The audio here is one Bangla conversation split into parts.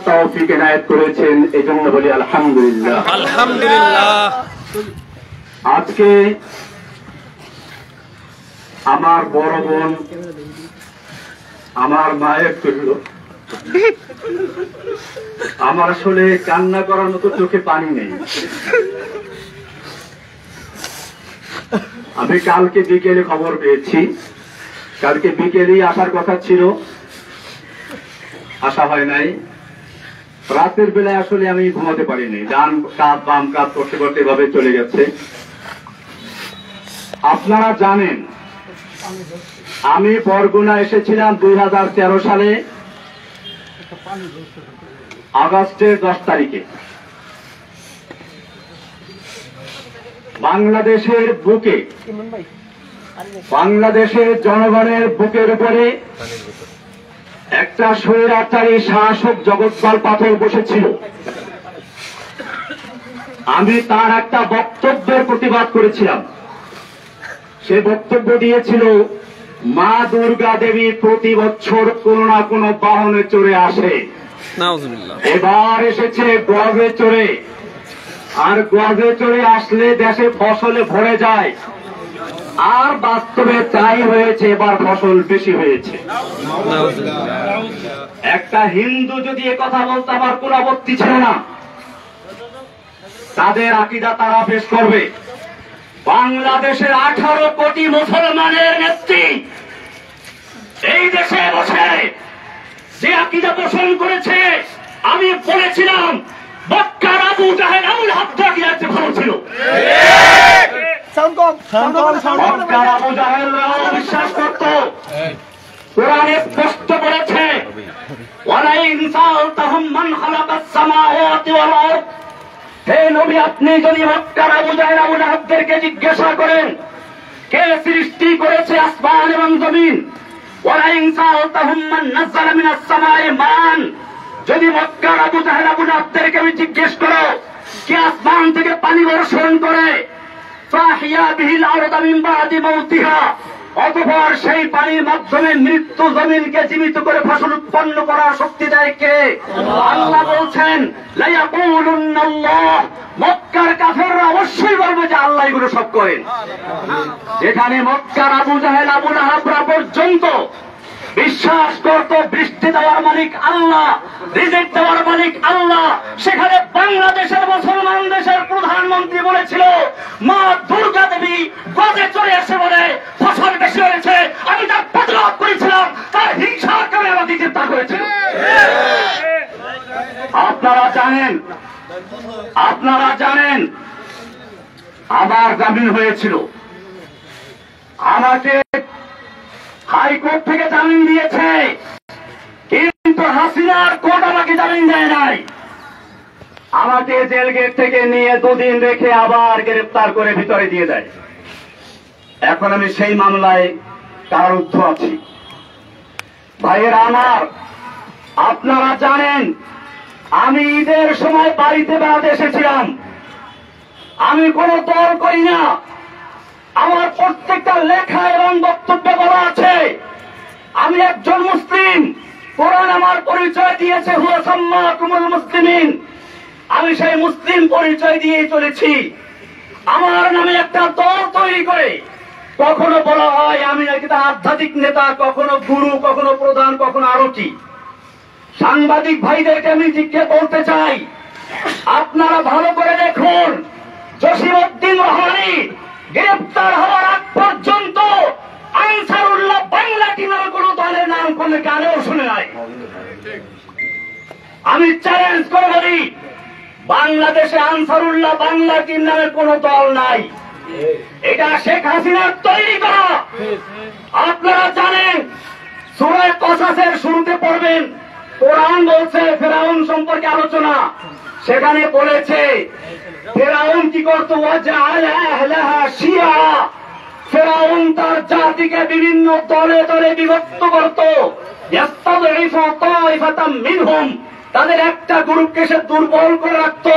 তৌফিক এনায়েত করেছেন, এজন্য বলি আলহামদুলিল্লাহ। আলহামদুলিল্লাহ। আজকে আমার বড় বোন আমার মায়ের করল, আমার আসলে কান্না করার মতো চোখে পানি নেই। আমি কালকে বিকেলে খবর পেয়েছি, কালকে বিকেলেই আসার কথা ছিল, আসা হয় নাই। রাতের বেলায় আসলে আমি ঘুমাতে পারিনি, ডান কাঁধ বাম কাঁধ করতে করতে এভাবে চলে গেছে। আপনারা জানেন আমি বরগুনা এসেছিলাম 2013 সালে আগস্টের 10 তারিখে। বাংলাদেশের বুকে, বাংলাদেশের জনগণের বুকের উপরে একটা স্বৈরাচারী শাসক জগৎপাল পাথর বসেছিল। আমি তার একটা বক্তব্যের প্রতিবাদ করেছিলাম। সে বক্তব্য দিয়েছিল, মা দুর্গা দেবী প্রতি বছর কোন না কোন বাহনে চড়ে আসে, এবার এসেছে গর্ভে চড়ে, আর গর্ভে চড়ে আসলে দেশে ফসলে ভরে যায়। আর বাস্তবে তাই হয়েছে, এবার ফসল বেশি হয়েছে। একটা হিন্দু যদি কথা বলতে আমার কোন আপত্তি ছিল না, তাদের আকীদা তারা পেশ করবে। বাংলাদেশের 18 কোটি মুসলমানের নেত্রী এই দেশে বসে যে আকীদা পোষণ করেছে, আমি বলেছিলাম মক্কার আবু জাহেল আবুল হাবদা কি আছে ভালো ছিল। মক্কার আবু জাহেল বিশ্বাস করত, কোরআনে স্পষ্ট বলেছে, ওয়ালা ইন সালতাহুম মান খালাকাস সামাওয়াতি ওয়াল আরদ। হে নবী, আপনি যদি মক্কার আবু জাহেল আবুল হাবদাকে জিজ্ঞাসা করেন কে সৃষ্টি করেছে আসমান এবং জমিন, ওয়ালা ইন সালতাহুম মান নাযালা মিনাস সামাই মান, যদি মক্কার আবু জাহেল আবুল হাবদাকে আমি জিজ্ঞেস করো কে আসমান থেকে পানি বর্ষণ করে, ফাহিয়া বিহিল আরদা মিন বাদি মাউতিহা, অতঃপর সেই পানির মাধ্যমে মৃত্যু জমিনকে জীবিত করে ফসল উৎপন্ন করার শক্তি দেয় কে? আল্লাহ বলছেন লায়াকুলুন্নাল্লাহ। মক্কার কাফেররা অবশ্যই বলবে যে আল্লাহ এগুলো সব করেন। যেখানে মক্কার আবু জাহেল আবু লাহাবরা পর্যন্ত বিশ্বাস করত বৃষ্টি দেওয়ার মালিক আল্লাহ, রিজিক দেওয়ার মালিক আল্লাহ, সেখানে বাংলাদেশের মুসলমান দেশের প্রধানমন্ত্রী বলেছিল মা দুর্গা দেবী গজে চলে এসে বলে ফসল বেশি হয়েছে, আমি তার প্রতিবাদ করেছিলাম, তার হিংসার কারণে আমাকে গ্রেপ্তার করেছিল। আপনারা জানেন আমার জামিন হয়েছিল, আমাকে হাইকোর্ট থেকে জামিন দিয়েছে, কিন্তু হাসিনার কোর্ট আমাকে জামিন দেয় নাই। আমাকে জেল গেট থেকে নিয়ে 2 দিন রেখে আবার গ্রেফতার করে ভিতরে দিয়ে দেয়। এখন আমি সেই মামলায় কারারুদ্ধ আছি। ভাইয়েরা আমার, আপনারা জানেন আমি ঈদের সময় বাড়িতে বেড়াতে এসেছিলাম। আমি কোন দল করি না, আমার প্রত্যেকটা লেখা এবং বক্তব্যে বলা আছে আমি একজন মুসলিম। কোরআন আমার পরিচয় দিয়েছে, হুয়া সাম্মাকুমুল মুসলিমিন। আমি সেই মুসলিম পরিচয় দিয়ে চলেছি। আমার নামে একটা দল তৈরি করে কখনো বলা হয় আমি একটা আধ্যাত্মিক নেতা, কখনো গুরু, কখনো প্রধান, কখনো আরো কি। সাংবাদিক ভাইদেরকে আমি জিজ্ঞেস করতে চাই, আপনারা ভালো করে দেখুন, জসিমউদ্দিন রহমানী গ্রেপ্তার হওয়ার আগ পর্যন্ত আনসারুল্লাহ বাংলা টিমের কোন দলের নাম কোন কানেও শুনে নাই। আমি চ্যালেঞ্জ করে বলি, বাংলাদেশে আনসারুল্লাহ বাংলা টিম নামে কোন দল নাই, এটা শেখ হাসিনার তৈরি করা। আপনারা জানেন সূরা কসাসের শুরুতে পড়বেন, কোরআন বলছে ফেরাউন সম্পর্কে আলোচনা, সেখানে বলেছে ফেরাউন কি করতো, ওয়াজআলা আহলাহা শিয়া। ফেরাউন তার জাতিকে বিভিন্ন দলে দলে বিভক্ত করত, ইয়াস্তাযইফু তাইফাতাম মিনহুম, তাদের একটা গ্রুপকে সে দুর্বল করে রাখত।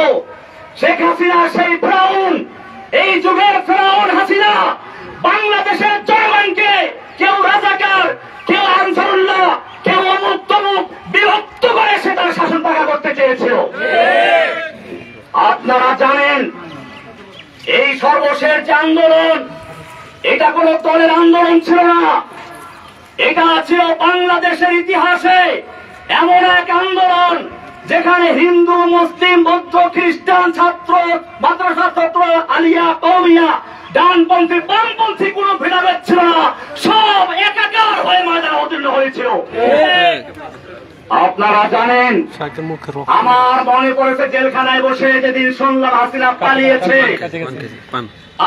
শেখ হাসিনা সেই ফেরাউন, এই যুগের ফেরাউন হাসিনা বাংলাদেশের জনগণকে কেউ রাজাকার, কেউ আনসারুল্লাহ, কেউ অমুক তমুক বিভক্ত করে সে তার শাসন পাকা করতে চেয়েছিল। আপনারা জানেন এই সর্বশেষ যে আন্দোলন, এটা কোন দলের আন্দোলন ছিল না, এটা ছিল বাংলাদেশের ইতিহাসে এমন এক আন্দোলন যেখানে হিন্দু, মুসলিম, বৌদ্ধ, খ্রিস্টান, ছাত্র, মাদ্রাসা ছাত্র, আলিয়া, কওমিয়া, ডানপন্থী, বামপন্থী কোন ভেদাভেদ ছিল না, সব একাকার হয়ে ময়দানে অবতীর্ণ হয়েছিল। আপনারা জানেন, আমার মনে পড়েছে জেলখানায় বসে যেদিন শুনলাম হাসিনা পালিয়েছে।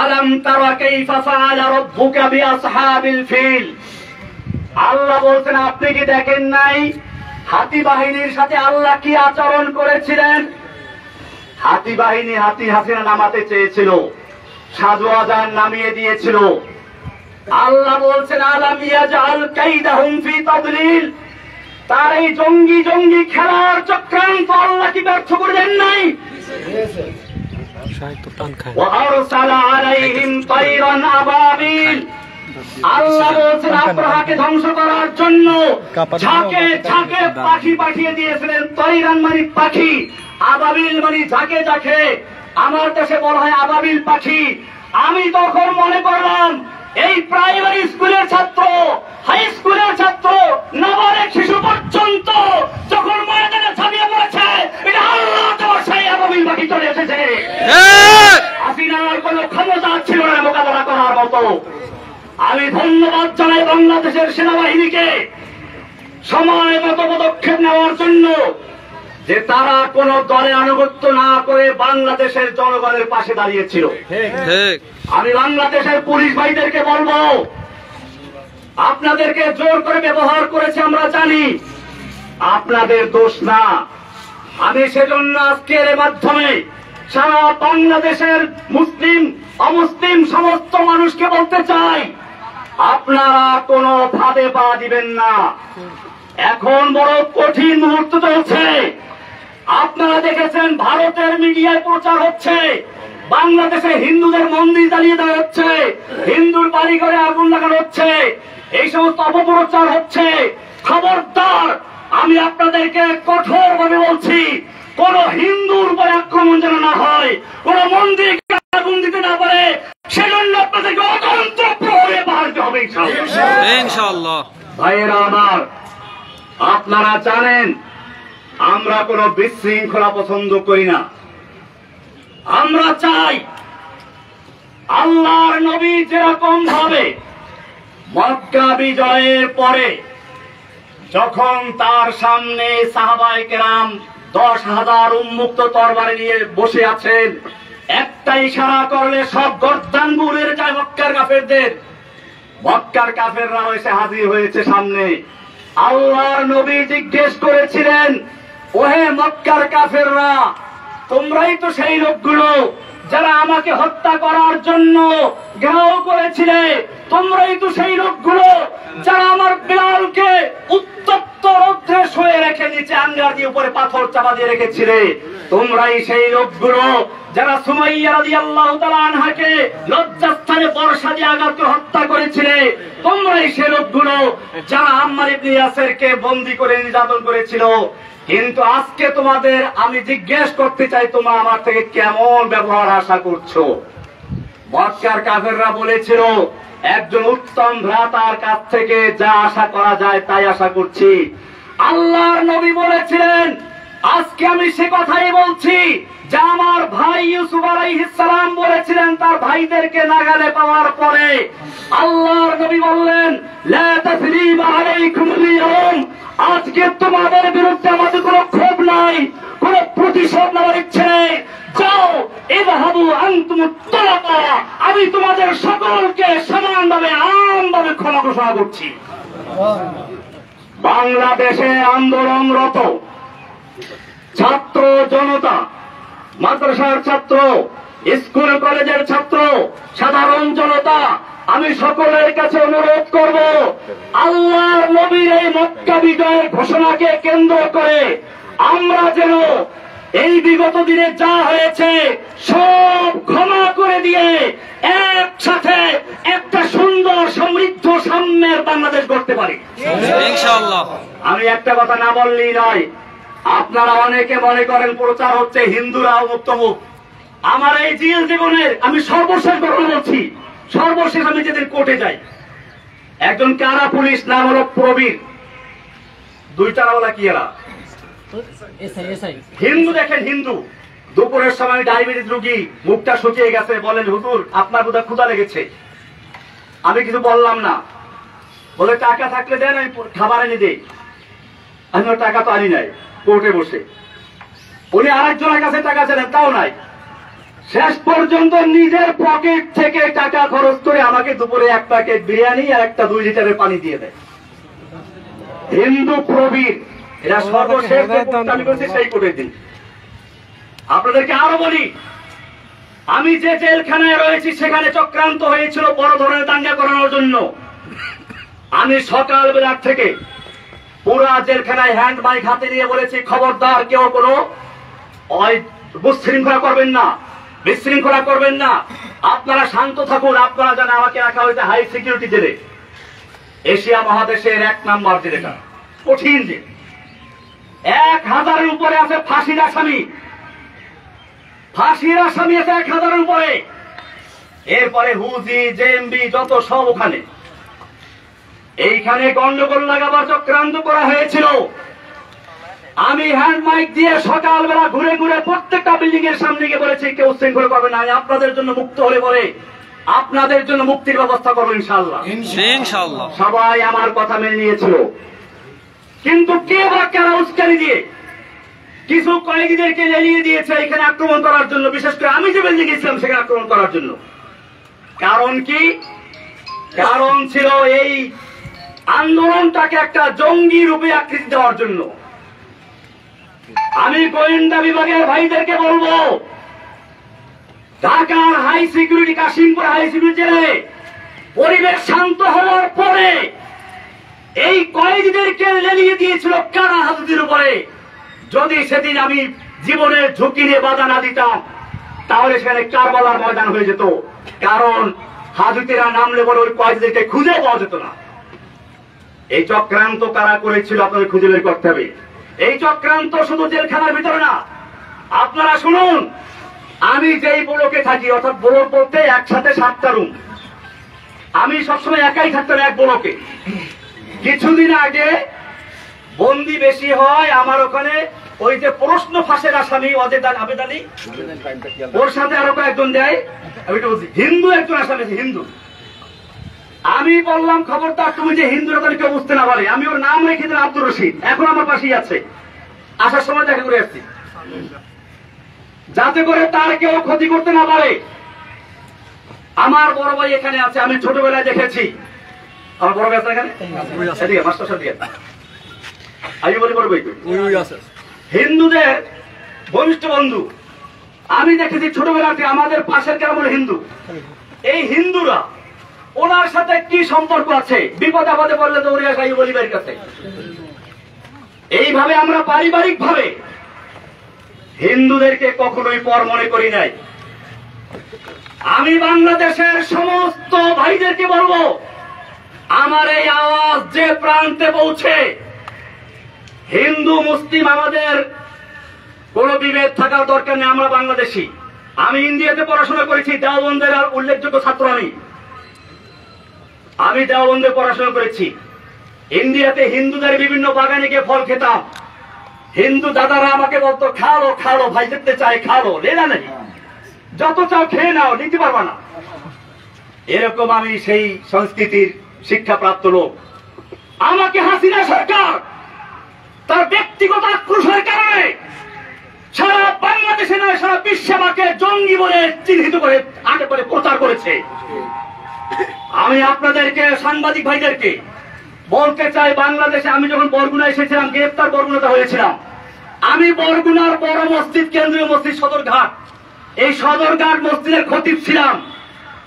আলাম তারা কাইফা ফাআলা রাব্বুকা বিআসহাবিল ফিল, আল্লাহ বলছেন আপনি কি দেখেন নাই হাতি বাহিনীর সাথে আল্লাহ কি আচরণ করেছিলেন? হাতি বাহিনী হাতি হাসিনা নামাতে চেয়েছিল, সাজু আজান নামিয়ে দিয়েছিল। আল্লাহ বলছেন আলাম ইয়াজআল কাইদাহুম ফি তাদলিল, তার এই জঙ্গি জঙ্গি খেলার চক্রান্ত আল্লাহ কি ব্যর্থ করে দেন নাই? ওয়া আরসালা আলাইহিম তায়রান আবাবিল, আল্লাহ বলছেন আব্রাহাকে ধ্বংস করার জন্য ঝাঁকে ঝাঁকে পাখি পাঠিয়ে দিয়েছিলেন। তৈরান মানে পাখি, আবাবিল মানে ঝাঁকে ঝাঁকে, আমার দেশে বলা হয় আবাবিল পাখি। আমি তখন মনে করলাম এই প্রাইমারি স্কুলের ছাত্র, হাই স্কুলের ছাত্র, নাবালক শিশু পর্যন্ত যখন ময়দানে ঝাঁপিয়ে পড়েছে, এটা আল্লাহ তোমার সেই আবাবিল পাখি চলে এসেছে। হাসিনার কোন ক্ষমতা ছিল না মোকাবেলা করার মতো। আমি ধন্যবাদ জানাই বাংলাদেশের সেনাবাহিনীকে সময় মতো পদক্ষেপ নেওয়ার জন্য, যে তারা কোন দলের আনুগত্য না করে বাংলাদেশের জনগণের পাশে দাঁড়িয়েছিল। আমি বাংলাদেশের পুলিশ ভাইদেরকে বলবো, আপনাদেরকে জোর করে ব্যবহার করেছে আমরা জানি, আপনাদের দোষ না। আমি সেজন্য আজকের মাধ্যমে সারা বাংলাদেশের মুসলিম অমুসলিম সমস্ত মানুষকে বলতে চাই, আপনারা কোনো ভাবে পা দিবেন না। এখন বড় কঠিন মুহূর্ত চলছে। আপনারা দেখেছেন ভারতের মিডিয়ায় প্রচার হচ্ছে বাংলাদেশে হিন্দুদের মন্দির জ্বালিয়ে দেওয়া হচ্ছে, হিন্দুর বাড়ি ঘরে আগুন লাগানো হচ্ছে, এই সমস্ত অপপ্রচার হচ্ছে। খবরদার, আমি আপনাদেরকে কঠোর ভাবে বলছি, কোন হিন্দুর উপরে আক্রমণ যেন না হয়, কোন মন্দিরকে আগুন দিতে না পারে, সেজন্য আপনাদেরকে অতন্ত্র প্রহরে বাড়তে হবে ইনশাআল্লাহ। ভাইয়েরা আমার, আপনারা জানেন আমরা কোন বিশৃঙ্খলা পছন্দ করি না। আমরা চাই আল্লাহর নবী যেরকম ভাবে মক্কা বিজয়ের পরে যখন তার সামনে সাহাবায়ে কেরাম 10,000 উন্মুক্ত তরবারি নিয়ে বসে আছেন, একটা ইশারা করলে সব গর্দান বুড়ে যায় মক্কার কাফেরদের। মক্কার কাফেররা এসে হাজির হয়েছে সামনে। আল্লাহর নবী জিজ্ঞেস করেছিলেন, ওহে মক্কার কাফেররা, তোমরাই তো সেই লোকগুলো যারা আমাকে হত্যা করার জন্য ঘেরাও করেছিলে, তোমরাই তো সেই লোকগুলো যারা আমার বিলালকে উত্তপ্ত রৌদ্রে শুয়ে রেখে নিচে আঙ্গার দিয়ে উপরে পাথর চাপা দিয়ে রেখেছিলে, তোমরাই সেই লোকগুলো যারা সুমাইয়া রাদিয়াল্লাহু তাআলা আনহাকে লজ্জাস্থানে বর্ষা দিয়ে আঘাত করে হত্যা করেছিলে, তোমরাই সেই লোকগুলো যারা আম্মার ইবনে ইয়াসিরকে বন্দী করে নির্যাতন করেছিল। কিন্তু আজকে তোমাদের আমি জিজ্ঞেস করতে চাই, তোমরা আমার থেকে কেমন ব্যবহার আশা করছো? মক্কার কাফেররা বলেছিল, একজন উত্তম ভ্রাতার কাছ থেকে যা আশা করা যায় তাই আশা করছি। আল্লাহর নবী বলেছিলেন, আজকে আমি সে কথাই বলছি যা আমার ভাই ইউসুফ আলাইহিস সালাম বলেছিলেন তার ভাইদেরকে নাগালে পাওয়ার পরে। আল্লাহর নবী বললেন, লা তাসরিবা আলাইকুমুল ইয়াউম, আজকে তোমাদের বিরুদ্ধে আমাদের কোনো ক্ষোভ নাই, কোনো প্রতিশোধ নেওয়ার ইচ্ছে নেই। যাও, ইযহাবু আনতুমুত তুলাকা, আমি তোমাদের সকলকে সমানভাবে আমভাবে ক্ষমা ঘোষণা করছি। বাংলাদেশে আন্দোলনরত ছাত্র জনতা, মাদ্রাসার ছাত্র, স্কুল কলেজের ছাত্র, সাধারণ জনতা, আমি সকলের কাছে অনুরোধ করব, আল্লাহর নবীর এই মক্কা বিজয়ের ঘোষণাকে কেন্দ্র করে আমরা যেন এই বিগত দিনে যা হয়েছে সব ক্ষমা করে দিয়ে একসাথে একটা সুন্দর সমৃদ্ধ সাম্যের বাংলাদেশ গড়তে পারি ইনশাআল্লাহ। আমি একটা কথা না বললেই নয়, আপনারা অনেকে মনে করেন প্রচার হচ্ছে হিন্দুরা মুক্তমুখ। আমার এই জেল জীবনের আমি সর্বশেষ ঘটনা বলছি, সর্বশেষ আমি যেদিন কোর্টে যাই, একজন কারা পুলিশ নাম হলো প্রবীর, দুইটা বলা কি এরা হিন্দু, দেখেন হিন্দু, দুপুরের সময় ডায়াবেটিস রোগী, মুখটা শুকিয়ে গেছে, বলেন হুজুর আপনার বোধহয় ক্ষুধা লেগেছে। আমি কিছু বললাম না, বলে টাকা থাকলে দেন আমি খাবার এনে দিই। আমি টাকা তো আনি নাই, কোর্টে বসে উনি আরেকজনের কাছে টাকা চাইলেন, তাও নাই। শেষ পর্যন্ত নিজের পকেট থেকে টাকা খরচ করে আমাকে দুপুরে এক প্যাকেট বিরিয়ানি আর একটা 2 লিটারের পানি দিয়ে দেয়। হিন্দু প্রবীর, এরা সর্বশেষ আমি করছি সেই কোর্টের দিন। আপনাদেরকে আরো বলি, আমি যে জেলখানায় রয়েছি সেখানে চক্রান্ত হয়েছিল বড় ধরনের দাঙ্গা করানোর জন্য। আমি সকালবেলা থেকে পুরা জেলখানায় হ্যান্ড মাইক হাতে নিয়ে বলেছি, খবরদার কেউ কোনো বিশৃঙ্খলা করবেন না, বিশৃঙ্খলা করবেন না, আপনারা শান্ত থাকুন। আপনারা জানেন আমাকে রাখা হয়েছে হাই সিকিউরিটি জেলে, এশিয়া মহাদেশের 1 নম্বর জেলেটা, কঠিন জেল। 1000-এর উপরে আছে ফাঁসির আসামি, ফাঁসির আসামি আছে 1000-এর উপরে। এরপরে হুজি জেএমবি যত সব ওখানে। এইখানে গন্ডগোল লাগাবার চক্রান্ত করা হয়েছিল। আমি হ্যান্ড মাইক দিয়ে সকালবেলা ঘুরে ঘুরে প্রত্যেকটা বিল্ডিং এর সামনে গিয়ে বলেছি, কেউ উচ্ছৃঙ্খল করবে না, আপনাদের জন্য মুক্ত হলে পরে আপনাদের জন্য মুক্তির ব্যবস্থা করবো ইনশাআল্লাহ। ইনশাআল্লাহ সবাই আমার কথা মেনে নিয়েছিল। কিন্তু কে বা কারা উস্কানি দিয়ে কিছু কয়েদিদেরকে লেলিয়ে দিয়েছে এখানে আক্রমণ করার জন্য, বিশেষ করে আমি যে বিল্ডিং গেছিলাম সেখানে আক্রমণ করার জন্য। কারণ কি? কারণ ছিল এই আন্দোলনটাকে একটা জঙ্গি রূপে আকৃতি দেওয়ার জন্য। আমি গোয়েন্দা বিভাগের ভাইদেরকে বলবো, ঢাকার high security, Kashimpur high security জেলে পরিবেশ শান্ত হওয়ার পরে এই কয়েদিদেরকে লেলিয়ে দিয়েছিল কারা হাজুদের উপরে। যদি সেদিন আমি জীবনের ঝুঁকি নিয়ে বাধা না দিতাম তাহলে সেখানে কারবালার ময়দান হয়ে যেত। কারণ হাজুতেরা নামলে বলে ওই কয়েদিদেরকে খুঁজে পাওয়া যেত না। এই চক্রান্ত কারা করেছিল আপনাদের খুঁজে বের করতে হবে। এই চক্রান্ত শুধু জেলখানার ভিতরে না, আপনারা শুনুন, আমি যেই ব্লকে থাকি, অর্থাৎ ব্লক বলতে একসাথে 7টা রুম, আমি সবসময় একাই থাকতাম এক ব্লকে। কিছুদিন আগে বন্দি বেশি হয় আমার ওখানে, ওই যে প্রশ্ন ফাঁসের আসামি আবেদ আলী, ওর সাথে আরো কয়েকজন দেয়, আমি তো বলছি হিন্দু একজন আসামি আছে, হিন্দু। আমি বললাম খবরদার তুমি যে হিন্দুরা তাহলে কেউ বুঝতে না পারে। আমি ওর নাম রেখে দিলাম আব্দুর রশিদ, এখন আমার পাশেই আছে, আসার সময় দেখা করে আসছি, যাতে করে তার কেউ ক্ষতি করতে না পারে। আমার বড় ভাই এখানে আছে, আমি ছোটবেলায় দেখেছি। আমার বড় ভাই আছে এখানে, মাস্টার সাহেব আমি বলি বড় ভাই হিন্দুদের ঘনিষ্ঠ বন্ধু। আমি দেখেছি ছোটবেলাতে আমাদের পাশের গ্রাম হলো হিন্দু। এই হিন্দুরা ওনার সাথে কি সম্পর্ক আছে, বিপদ আপদে পড়লে তো ওরে আসা বলিবার কাছে। এইভাবে আমরা পারিবারিক ভাবে হিন্দুদেরকে কখনোই পর মনে করি নাই। আমি বাংলাদেশের সমস্ত ভাইদেরকে বলবো, আমার এই আওয়াজ যে প্রান্তে পৌঁছে, হিন্দু মুসলিম আমাদের কোন বিভেদ থাকার দরকার নেই। আমরা বাংলাদেশি। আমি ইন্ডিয়াতে পড়াশোনা করেছি, দেওবন্দের উল্লেখযোগ্য ছাত্র। আমি দেওবন্দে পড়াশোনা করেছি। ইন্ডিয়াতে হিন্দুদের বিভিন্ন বাগানে গিয়ে ফল খেতাম। হিন্দু দাদারা আমাকে বলতো, খালো খালো ভাই, যেতে চাই খালো, লেলা নেই, যত চাও খেয়ে নাও, নিতে পারবা না। এরকম আমি সেই সংস্কৃতির শিক্ষাপ্রাপ্ত লোক। আমাকে হাসিনা সরকার তার ব্যক্তিগত আক্রোশের কারণে সারা বাংলাদেশে নয় সারা বিশ্বে আমাকে জঙ্গি বলে চিহ্নিত করে আগে করে প্রচার করেছে। আমি আপনাদেরকে সাংবাদিক ভাইদেরকে বলতে চাই, বাংলাদেশে আমি যখন বরগুনা এসেছিলাম, গ্রেপ্তার বরগুনাতে হয়েছিলাম, আমি বরগুনার বড় মসজিদ, কেন্দ্রীয় মসজিদ সদরঘাট, এই সদরঘাট মসজিদের খতিব ছিলাম।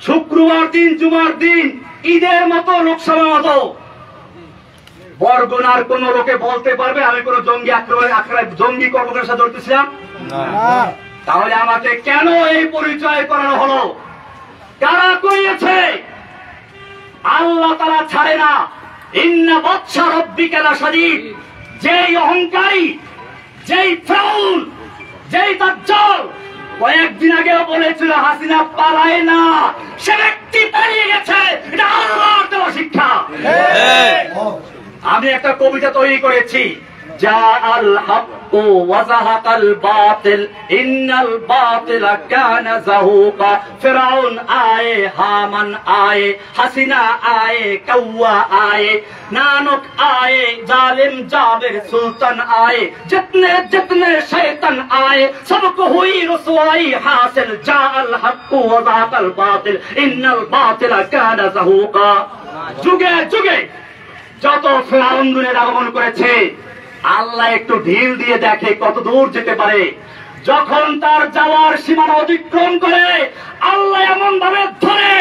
শুক্রবার দিন, জুমার দিন, ঈদের মতো, লোকসভা মতো বরগুনার কোন লোকে বলতে পারবে আমি কোন জঙ্গি জঙ্গি কর্মকাণ্ডের সাথে জড়িত ছিলাম? তাহলে আমাকে কেন এই পরিচয় করানো হলো? কারা করিয়েছে? আল্লাহ তাআলা ছাড়ে না। ইন্না বাতশা রাব্বিকা লাশাদীদ। যেই অহংকারী, যেই ফিরআউন, যেই দাজ্জাল কয়েকদিন আগেও বলেছিল হাসিনা পালায় না, সে ব্যক্তি পালিয়ে গেছে। এটা আল্লাহর দেওয়া শিক্ষা। আমি একটা কবিতা তৈরি করেছি, জাআল হাক্কু ওয়া যাহাকাল বাতিল ইন্নাল বাতিলা কানা যাহুকা। ফিরআউন আয়ে, হামান আয়ে, হাসিনা আয়ে, কাওয়া আয়ে, नानक आए, जालिम जाबिर सुल्तान आए, जितने जितने शैतान आए सबको हुई रुसवाई हासिल। जाअल हक्कु व ज़ाक़ल बातिल इन्नल बातिला काना ज़हूक़ा। যুগে যুগে যত ফিরআউন দুনিয়ার আগমন করেছে, আল্লাহ একটু ঢিল দিয়ে দেখে কত দূর যেতে পারে। যখন তার যাওয়ার সীমানা অতিক্রম করে আল্লাহ এমন ভাবে ধরে,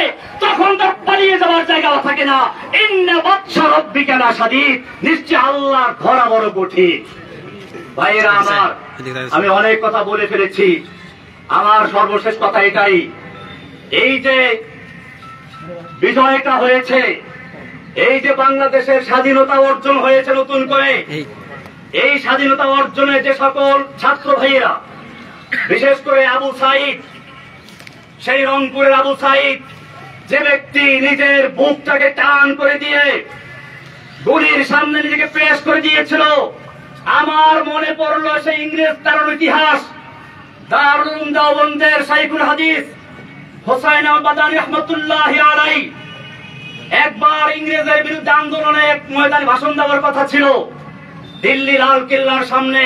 তখন তার পালিয়ে যাওয়ার জায়গা থাকে না। ইন্না বাতশা রাব্বিকা লাশাদীদ। নিশ্চয় আল্লাহর ধরা বড় কঠিন। ভাইয়েরা আমার, আমি অনেক কথা বলে ফেলেছি। আমার সর্বশেষ কথা এটাই, এই যে বিজয়টা হয়েছে, এই যে বাংলাদেশের স্বাধীনতা অর্জন হয়েছে নতুন করে, এই স্বাধীনতা অর্জনে যে সকল ছাত্র ভাইয়েরা, বিশেষ করে আবু সাইদ, সেই রংপুরের আবু সাইদ, যে ব্যক্তি নিজের বুকটাকে টান করে দিয়ে গুলির সামনে নিজেকে পেশ করে দিয়েছিল, আমার মনে পড়লো সেই ইংরেজ তারুণ ইতিহাস, দারুল উলুম দেওবন্দের শাইখুল হাদিস হোসাইন মাদানী রাহমাতুল্লাহি আলাইহি একবার ইংরেজের বিরুদ্ধে আন্দোলনে এক ময়দানে ভাষণ দেওয়ার কথা ছিল। দিল্লি লাল কেল্লার সামনে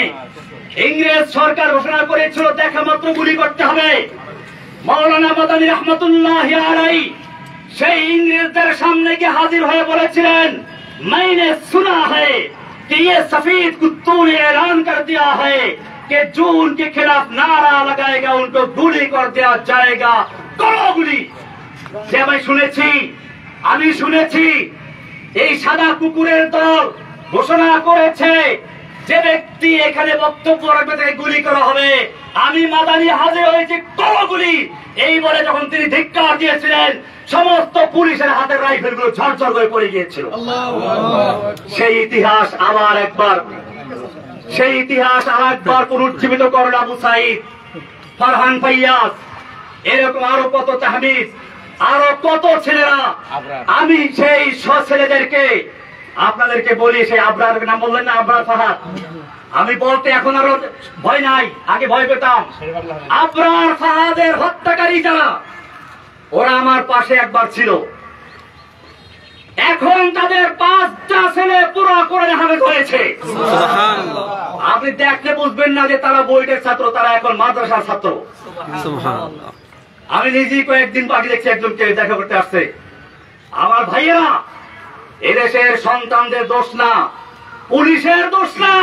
ইংরেজ সরকার ঘোষণা করেছিল দেখা মাত্র গুলি করতে হবে। মাওলানা মাদানী রাহমাতুল্লাহি আলাইহি সেই ইংরেজদের সামনে গিয়ে হাজির হয়ে বলেছিলেন, मैंने सुना है कि ये सफेद कुत्तों ने ऐलान कर दिया है कि जो उनके खिलाफ नारा लगाएगा उनको गुली कर दिया जाएगा। करो गुली। যে আমি শুনেছি এই সাদা কুকুরের দল ঘোষণা করেছে যে ব্যক্তি এখানে বক্তব্য রাখবে তাকে গুলি করা হবে। আমি মাদানী হাজির হয়েছি, করো গুলি। এই বলে যখন তিনি ধিক্কার দিয়েছিলেন, সমস্ত পুলিশের হাতের রাইফেল গুলো ঝরঝর করে পড়ে গিয়েছিল। সেই ইতিহাস আবার একবার পুনরুজ্জীবিত করল আবু সাইদ, ফারহান ফাইয়াজ, এরকম আরো কত তাহমিদ, আরো কত ছেলেরা। আমি সেই ছেলেদেরকে আপনাদেরকে বলি, সেই আবরার নাম বললেন না, আবরার ফাহাদ, আমি বলতে এখন আরো ভয় নাই, আগে ভয় পেতাম। আবরার ফাহাদের হত্যাকারী যারা, ওরা আমার পাশে একবার ছিল। এখন তাদের 5টা ছেলে পুরো কোরআনে হাফেজ হয়েছে। আপনি দেখলে বুঝবেন না যে তারা বইটের ছাত্র, তারা এখন মাদ্রাসার ছাত্র। আমি নিজেই কয়েকদিন বাকি দেখছি একজনকে দেখা করতে আসছে। আমার ভাইয়েরা, এদেশের সন্তানদের দোষ না, পুলিশের দোষ না,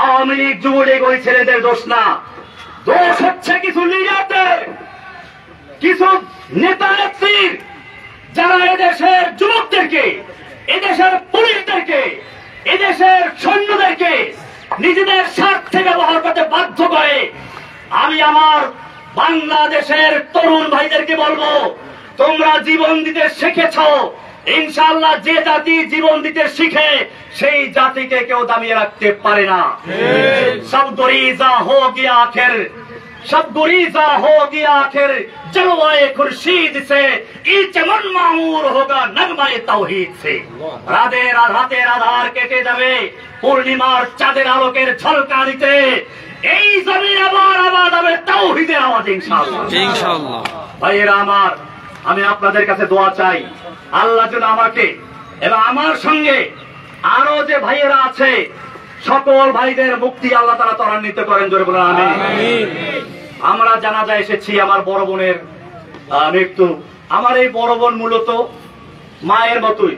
আওয়ামী লীগ যুবলীগ ওই ছেলেদের দোষ না। দোষ হচ্ছে কিছু লিডারদের, কিছু নেতা নেত্রীর, যারা এদেশের যুবকদেরকে, এদেশের পুলিশদেরকে, এদেশের সৈন্যদেরকে নিজেদের স্বার্থে ব্যবহার করতে বাধ্য করে। আমি আমার বাংলাদেশের তরুণ ভাইদেরকে বলবো, তোমরা জীবন দিতে শিখেছ, ইনশাআল্লাহ যে জাতি জীবন দিতে শিখে সেই জাতিকে কেউ দামিয়ে রাখতে পারে না। সব গরিজা হো গিয়া আখির, सब गुरीजा हो गया आखिर जलवाए खुर्शीद से, ई चमन मामूर होगा नगमाए तौहीद से। রাতের আধার কেটে যাবে পূর্ণিমার চাঁদের আলোকের ঝলকানিতে, এই জমিন আবার আবাদ হবে তাওহীদের আওয়াজে ইনশাআল্লাহ। ইনশাআল্লাহ ভাইয়েরা আমার, আমি আপনাদের কাছে দোয়া চাই, আল্লাহ যেন আমাকে এবং আমার সঙ্গে আরো যে ভাইয়েরা আছে সকল ভাইদের মুক্তি আল্লাহ তাআলা ত্বরান্বিত করেন। জোরে বলেন আমিন। আমরা জানাজা এসেছি আমার বড় বোনের মৃত্যু। আমার এই বড় বোন মূলত মায়ের মতোই,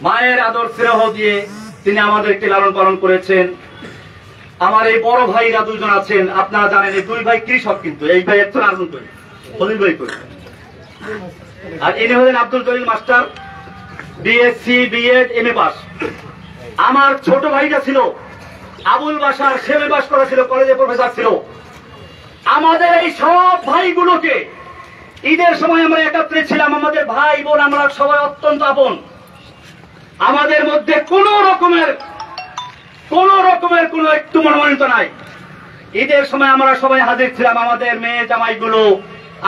মায়ের আদর স্নেহ দিয়ে তিনি আমাদেরকে লালন পালন করেছেন। আমার এই বড় ভাইরা দুজন আছেন, আপনারা জানেন এই দুই ভাই কৃষক, কিন্তু এই ভাই একজন আনন্দ খলিল ভাই করে, আর ইনি হলেন Abdul Jalil master, BSc BEd MA pass. আমার ছোট ভাইটা ছিল আবুল বাশার, সে এমএ পাস করা ছিল, কলেজে প্রফেসর ছিল। আমাদের এই সব ভাইগুলোকে ঈদের সময় আমরা একত্রে ছিলাম, আমাদের ভাই বোন আমরা সবাই অত্যন্ত আপন। আমাদের মধ্যে কোন রকমের কোনো একটু মনোমালিন্য নাই। ঈদের সময় আমরা সবাই হাজির ছিলাম, আমাদের মেয়ে জামাইগুলো,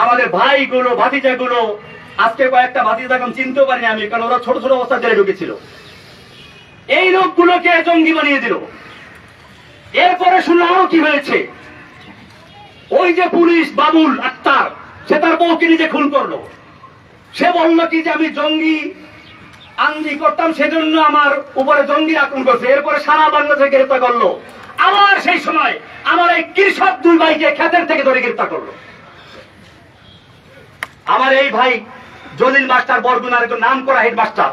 আমাদের ভাইগুলো, ভাতিজাগুলো। আজকে কয়েকটা ভাতিজা এখন চিনতেও পারিনি আমি, কারণ ওরা ছোট ছোট অবস্থা জেলে ঢুকেছিল। এই লোকগুলোকে জঙ্গি বানিয়ে দিল। এরপরে শুনলাম আরো কি হয়েছে। ওই যে পুলিশ বাবুল আক্তার, সে তার বউকে নিজে খুন করলো। সে বলল কি যে আমি জঙ্গি আঙ্গি করতাম, সেজন্য আমার উপরে জঙ্গি আক্রমণ করছে। এরপরে সারা বাংলাদেশে গ্রেফতার করলো। আবার সেই সময় আমার এই কৃষক দুই ভাইকে ক্ষেতের থেকে ধরে গ্রেফতার করলো। আমার এই ভাই জলিল মাস্টার বরগুনার একজন নাম করা হেডমাস্টার,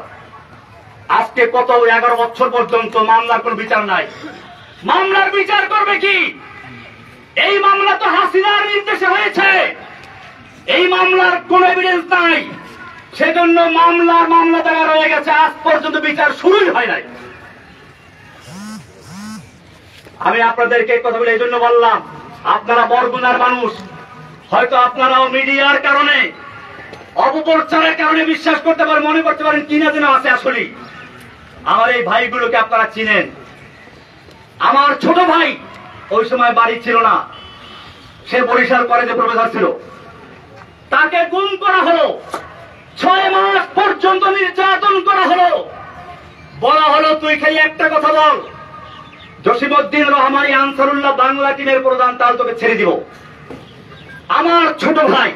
আজকে কত 11 বছর পর্যন্ত মামলার কোন বিচার নাই। মামলার বিচার করবে কি? এই মামলা তো হাসিনার নির্দেশে হয়েছে, এই মামলার কোন এভিডেন্স নাই। সেজন্য মামলা জায়গা রয়ে গেছে, আজ পর্যন্ত বিচার শুরুই হয় নাই। আমি আপনাদেরকে কথা বলে এই জন্য বললাম, আপনারা বরগুনার মানুষ, হয়তো আপনারাও মিডিয়ার কারণে, অপপ্রচারের কারণে বিশ্বাস করতে পারেন, মনে করতে পারেন কিনা যেন আছে। আসলে আমার এই ভাইগুলোকে আপনারা চিনেন। আমার ছোট ভাই ওই সময় বাড়ি ছিল না, সে বরিশাল কলেজে প্রফেসর ছিল। তাকে গুম করা হলো, 6 মাস পর্যন্ত নির্যাতন করা হলো। বলা হলো তুই খালি একটা কথা বল, জসিমউদ্দিন রহমানী আনসারুল্লাহ বাংলা টিমের প্রধান, তাহলে তোকে ছেড়ে দিব। আমার ছোট ভাই